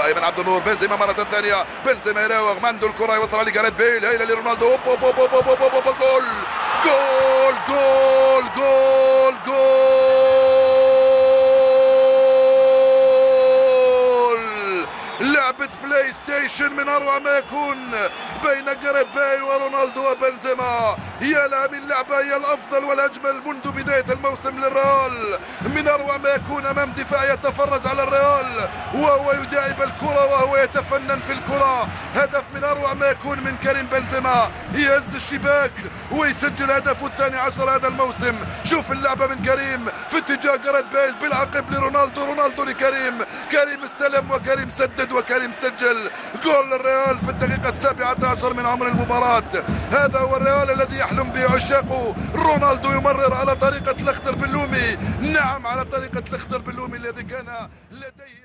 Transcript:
ايمن عبد النور. بنزيما مرة ثانية، بنزيما يراوغ، عنده الكرة يوصلها لجاريث بيل، هيلة لرونالدو، أوب أوب أوب أوب أوب أوب أوب، جول جول جول جول جول. لعبة بلاي ستيشن من اروع ما يكون بين جاريث بيل ورونالدو وبنزيما. يا لا من لعبة هي الافضل والاجمل منذ بداية الموسم للريال، من اروع ما يكون امام دفاع يتفرج على الريال وهو يداعب الكرة وهو يتفنن في الكرة. هدف من اروع ما يكون من كريم بنزيما، يهز الشباك ويسجل هدفه الثاني عشر هذا الموسم. شوف اللعبة من كريم في اتجاه جاريث بيل بالعقب لرونالدو، رونالدو لكريم، كريم استلم وكريم سدد وكريم سجل. جول للريال في الدقيقة 17 من عمر المباراة. هذا هو الريال الذي يحلم به عشاقه. رونالدو يمرر على طريقة الاخضر بلومي، نعم على طريقة الاخضر بلومي الذي كان لديه